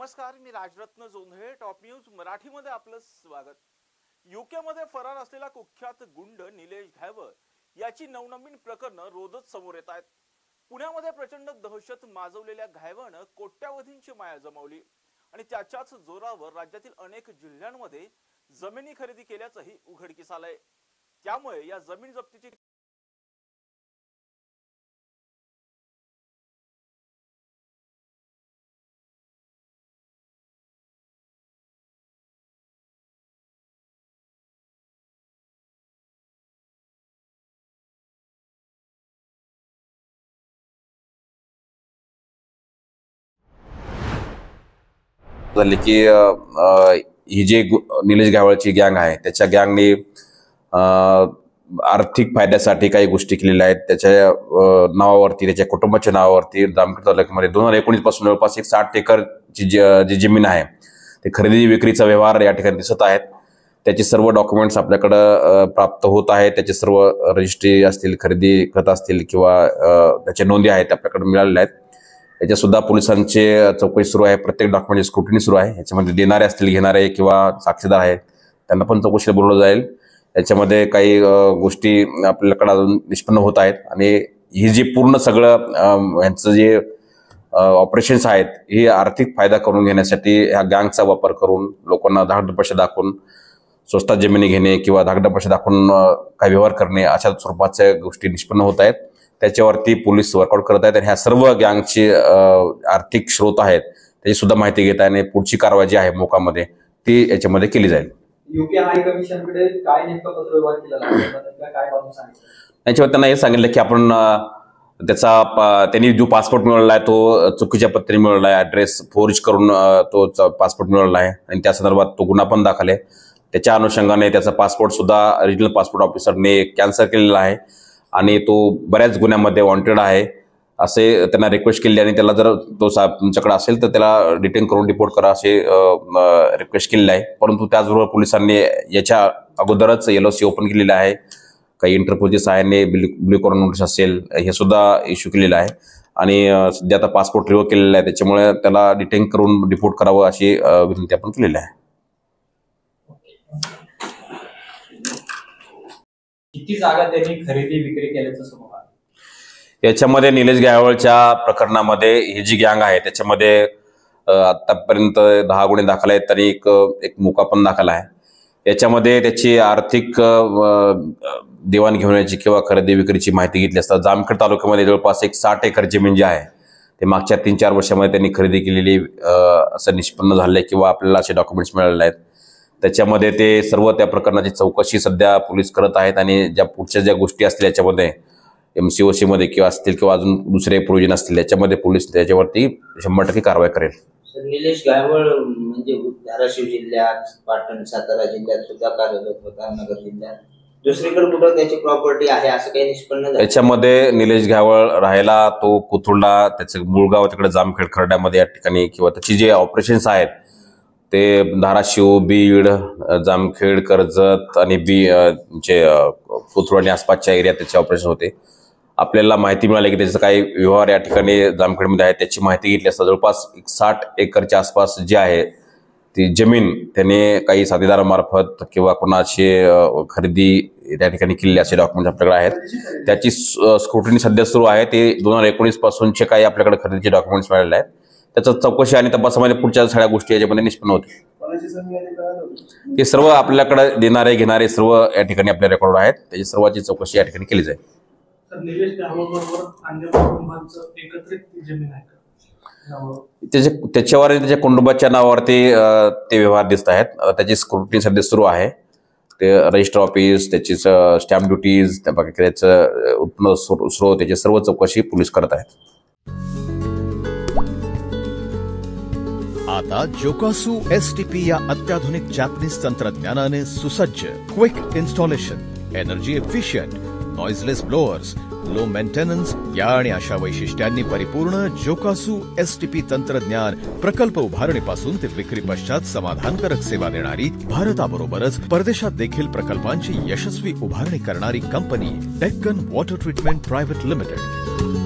नमस्कार, मी Rajratna Jondhale. Top news मराठीमध्ये आपलं स्वागत. यूकेमध्ये फरार असलेला कुख्यात गुंड निलेश घायवळ याची नवनवीन प्रकरणं रोजच समोर येत आहेत. पुण्यामध्ये प्रचंड दहशत माजवलेल्या घायवळनं कोट्यावधींची माया जमवली आणि त्याच्याच जोरावर राज्यातील अनेक जिल्ह्यांमध्ये जमिनी खरेदी केल्याचंही उघडकीस आलंय. त्यामुळे या जमीन जप्तीची झाली की ही जे निलेश घायवळची गँग आहे त्याच्या गँगने आर्थिक फायद्यासाठी काही गोष्टी केलेल्या आहेत. त्याच्या नावावरती, त्याच्या कुटुंबाच्या नावावरती जामखेड तालुक्यामध्ये 2019 पासून जवळपास 60 एकरची जी जमीन आहे ते खरेदी विक्रीचा व्यवहार या ठिकाणी दिसत आहेत. त्याचे सर्व डॉक्युमेंट्स आपल्याकडं प्राप्त होत आहेत. त्याचे सर्व रजिस्ट्री असतील, खरेदी खत असतील किंवा त्याच्या नोंदी आहेत आपल्याकडे मिळालेल्या आहेत. याच्या सुद्धा पोलिसांचे चौकशी सुरू आहे. प्रत्येक डॉक्युमेंटची स्क्रुटिनी सुरू आहे. याच्यामध्ये देणारे असतील, घेणारे किंवा साक्षीदार आहेत त्यांना पण चौकशीला बोलवलं जाईल. याच्यामध्ये काही गोष्टी आपल्याकडे अजून निष्पन्न होत आहेत आणि ही जी पूर्ण सगळं यांचं जे ऑपरेशन्स आहेत हे आर्थिक फायदा करून घेण्यासाठी ह्या गँगचा वापर करून लोकांना धाकधपशा दाखवून स्वस्तात जमिनी घेणे किंवा धाकधपशा दाखवून काही व्यवहार करणे अशा स्वरूपाच्या गोष्टी निष्पन्न होत आहेत. त्याच्यावरती पोलीस वर्कआउट करत आहेत आणि ह्या सर्व गँगचे आर्थिक स्रोत आहेत त्याची सुद्धा माहिती घेत आहे आणि पुढची कारवाई जी आहे मोकामध्ये ती याच्यामध्ये केली जाईल. यूके हाय कमिशनकडे काय नेमका पत्रव्यवहार केला काय बाबू सांगितलं याच्यावर त्यांना हे सांगितलं की आपण त्यांनी जो पासपोर्ट मिळवला आहे तो चुकीच्या पत्रे मिळवला आहे, ॲड्रेस फोर्ज करून तो पासपोर्ट मिळवला आहे आणि त्या संदर्भात तो गुन्हा पण दाखल आहे. त्याच्या अनुषंगाने त्याचा पासपोर्ट सुद्धा रिजनल पासपोर्ट ऑफिसरने कॅन्सल केलेला आहे आणि तो बऱ्याच गुन्ह्यामध्ये वॉन्टेड आहे असे त्यांना रिक्वेस्ट केली आणि त्याला जर तो तुमच्याकडे असेल तर त्याला डिटेन करून डिपोर्ट करा असे रिक्वेस्ट केलेली आहे. परंतु त्याचबरोबर पोलिसांनी याच्या अगोदरच LOC ओपन केलेलं आहे. काही इंटरपोलच्या सहाय्याने ब्ल्यू कॉर्नर नोटीस असेल हे सुद्धा इश्यू केलेलं आहे आणि सध्या आता पासपोर्ट रिव्होक केलेला आहे. त्याच्यामुळे त्याला डिटेन करून डिपोर्ट करावं अशी विनंती आपण केलेली आहे. किती जागा त्यांनी खरेदी विक्री केल्याचं समोर आलं? याच्यामध्ये निलेश घायवळच्या प्रकरणामध्ये ही जी गँग आहे त्याच्यामध्ये आतापर्यंत 10 गुन्हे दाखल आहेत आणि एक मोका पण दाखल आहे. याच्यामध्ये त्याची आर्थिक देवाणघेवाणीची किंवा खरेदी विक्रीची माहिती घेतली असता जामखेड तालुक्यामध्ये जवळपास 60 एकर जमीन जी आहे ते मागच्या 3-4 वर्षामध्ये त्यांनी खरेदी केलेली असं निष्पन्न झालं किंवा आपल्याला असे डॉक्युमेंट्स मिळालेले आहेत. त्याच्यामध्ये ते सर्व त्या प्रकरणाची चौकशी सध्या पोलीस करत आहेत आणि ज्या पुढच्या ज्या गोष्टी असतील याच्यामध्ये MCOC मध्ये किंवा असतील किंवा अजून दुसरे प्रोविजन असतील याच्यामध्ये पोलीस त्याच्यावरती 100% कारवाई करेल. निलेश घायवळ म्हणजे धाराशिव जिल्ह्यात, पाटण, सातारा जिल्ह्यात सुद्धा कार्यरत होता, नगर जिल्ह्यात. दुसरीकडे कुठं त्याची प्रॉपर्टी आहे असं काही निष्पन्न झालं? याच्यामध्ये निलेश घायवळ राहायला तो कोथुर्डा, त्याचं मूळ गाव तिकडे जामखेड खर्ड्यामध्ये या ठिकाणी किंवा त्याची जे ऑपरेशन्स आहेत ते धाराशिव, बीड, जामखेड, कर्जत आणि कोथरूड आणि आसपासच्या एरियात त्याचे ऑपरेशन होते. आपल्याला माहिती मिळाली की त्याचं काही व्यवहार या ठिकाणी जामखेडमध्ये आहे. त्याची माहिती घेतली असता जवळपास 60 एकरच्या आसपास जी आहे ती जमीन त्याने काही साथीदारामार्फत किंवा कोणाची खरेदी त्या ठिकाणी केलेली असे डॉक्युमेंट आपल्याकडे आहेत. त्याची स्क्रुटिनी सध्या सुरू आहे. ते 2019 पासूनचे काही आपल्याकडे खरेदीचे डॉक्युमेंट्स मिळालेले आहेत. त्याचं चौकशी आणि तपासामध्ये पुढच्या सगळ्या गोष्टी याच्यामध्ये निष्पन्न होतील. हे सर्व आपल्याकडे देणारे घेणारे सर्व या ठिकाणी आपल्या रेकॉर्ड आहेत. त्याची सर्वांची चौकशी या ठिकाणी केली जाईल. त्याच्यावर त्याच्या कुटुंबाच्या नावावरती ते व्यवहार दिसत आहेत. त्याची स्क्रुटिनी सध्या सुरू आहे. ते रजिस्टर ऑफिस, त्याची स्टॅम्प ड्युटीज, त्याचं उत्पन्न स्रोत, त्याची सर्व चौकशी पोलीस करत आहेत. आता जोकासू STP या अत्याधुनिक जॅपनीज तंत्रज्ञानाने सुसज्ज, quick installation, energy efficient, noiseless blowers, low maintenance या आणि अशा वैशिष्ट्यांनी परिपूर्ण जोकासू STP तंत्रज्ञान प्रकल्प उभारणीपासून ते विक्री पश्चात समाधानकारक सेवा देणारी भारताबरोबरच परदेशात देखील प्रकल्पांची यशस्वी उभारणी करणारी company Deccan water treatment private limited.